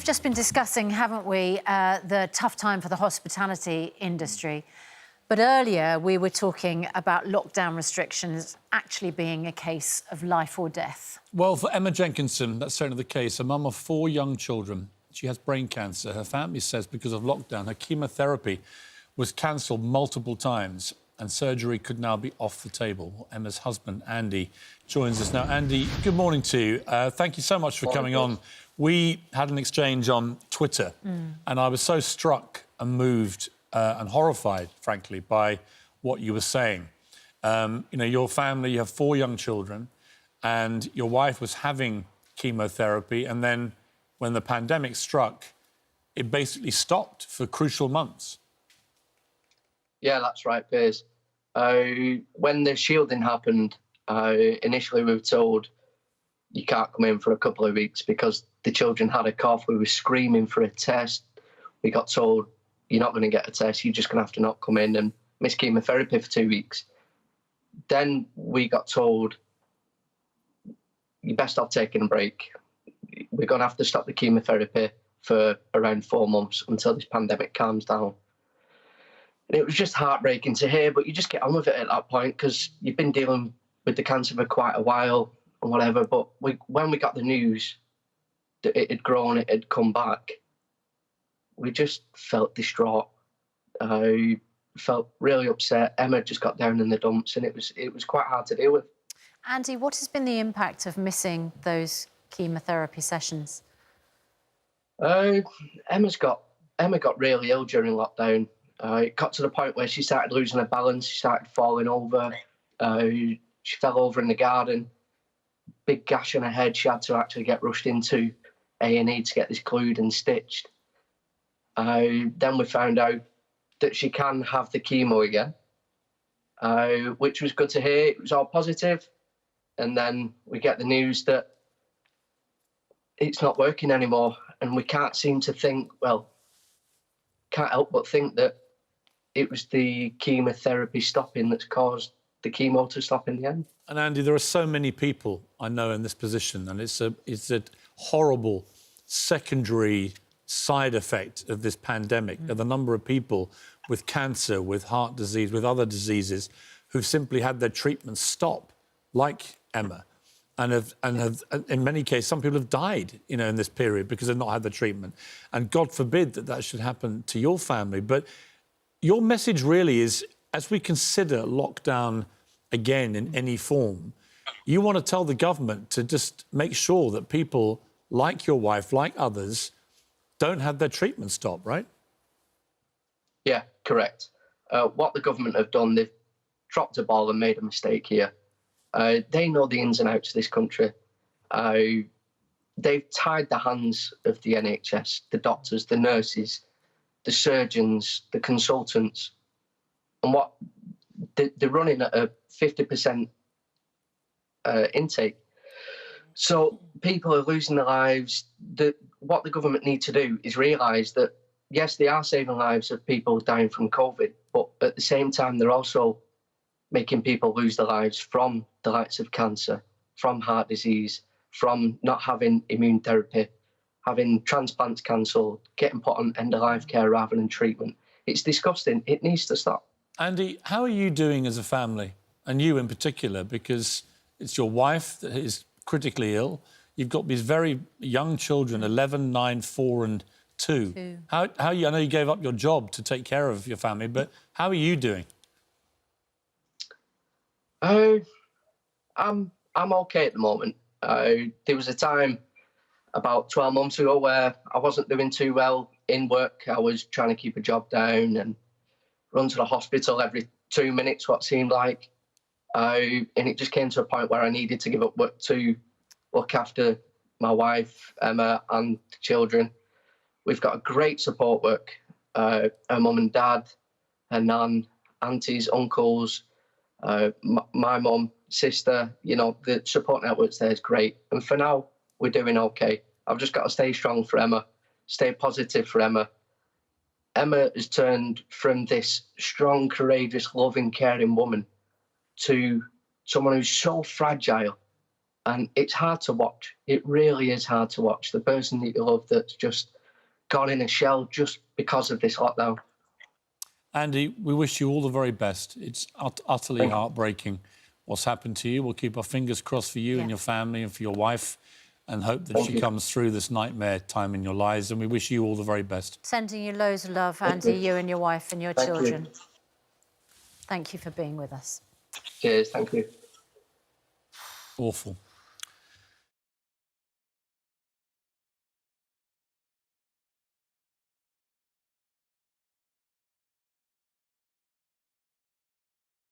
we've just been discussing, haven't we, the tough time for the hospitality industry. But earlier we were talking about lockdown restrictions actually being a case of life or death. Well, for Emma Jenkinson, that's certainly the case. A mum of 4 young children. She has brain cancer. Her family says because of lockdown, her chemotherapy was cancelled multiple times and surgery could now be off the table. Emma's husband, Andy, joins us now. Andy, good morning to you. Thank you so much for coming on. We had an exchange on Twitter and I was so struck and moved and horrified, frankly, by what you were saying. You know, your family, you have 4 young children and your wife was having chemotherapy, and then when the pandemic struck, it basically stopped for crucial months. Yeah, that's right, Piers. When the shielding happened, initially we were told you can't come in for a couple of weeks because the children had a cough. We were screaming for a test. We got told, you're not going to get a test, you're just going to have to not come in and miss chemotherapy for 2 weeks. Then we got told, you're best off taking a break. We're going to have to stop the chemotherapy for around 4 months until this pandemic calms down. And it was just heartbreaking to hear, but you just get on with it at that point because you've been dealing with the cancer for quite a while and whatever. But when we got the news that it had grown, it had come back, we just felt distraught. I felt really upset. Emma just got down in the dumps and it was quite hard to deal with. Andy, what has been the impact of missing those chemotherapy sessions? Emma got really ill during lockdown. It got to the point where she started losing her balance, she started falling over. She fell over in the garden, big gash on her head. She had to actually get rushed into A&E to get this glued and stitched. Then we found out that she can have the chemo again, which was good to hear. It was all positive. And then we get the news that it's not working anymore. And we can't seem to think, well, can't help but think that it was the chemotherapy stopping that's caused the chemo to stop in the end. And Andy, there are so many people I know in this position, and it's a horrible secondary side effect of this pandemic. The number of people with cancer, with heart disease, with other diseases, who've simply had their treatment stop, like Emma, and have in many cases, some people have died, you know, in this period because they've not had the treatment. And God forbid that should happen to your family. But your message really is, as we consider lockdown again in any form, you want to tell the government to just make sure that people like your wife, like others, don't have their treatment stopped, right? Yeah, correct. What the government have done, they've dropped a ball and made a mistake here. They know the ins and outs of this country. They've tied the hands of the NHS, the doctors, the nurses, the surgeons, the consultants, and what they're running at a 50% intake. So people are losing their lives. What the government need to do is realise that, yes, they are saving lives of people dying from COVID, but at the same time, they're also making people lose their lives from the likes of cancer, from heart disease, from not having immune therapy, having transplants cancelled, getting put on end-of-life care rather than treatment. It's disgusting. It needs to stop. Andy, how are you doing as a family, and you in particular, because it's your wife that is critically ill. You've got these very young children, 11, 9, 4 and 2. How I know you gave up your job to take care of your family, but how are you doing? I'm okay at the moment. There was a time about 12 months ago where I wasn't doing too well in work. I was trying to keep a job down and run to the hospital every 2 minutes, what seemed like. And it just came to a point where I needed to give up work to look after my wife, Emma, and the children. We've got a great support work. Her mum and dad, her nan, aunties, uncles, my mum, sister, you know, the support networks there is great. And for now, we're doing okay. I've just got to stay strong for Emma, stay positive for Emma. Emma has turned from this strong, courageous, loving, caring woman to someone who's so fragile And it's hard to watch. It really is hard to watch. The person that you love that's just gone in a shell just because of this lockdown. Andy, we wish you all the very best. It's utterly heartbreaking what's happened to you. We'll keep our fingers crossed for you and your family and for your wife, and hope that she comes through this nightmare time in your lives. And we wish you all the very best. Sending you loads of love, Andy, you and your wife and your children. You. Thank you for being with us. Cheers, thank you. Awful.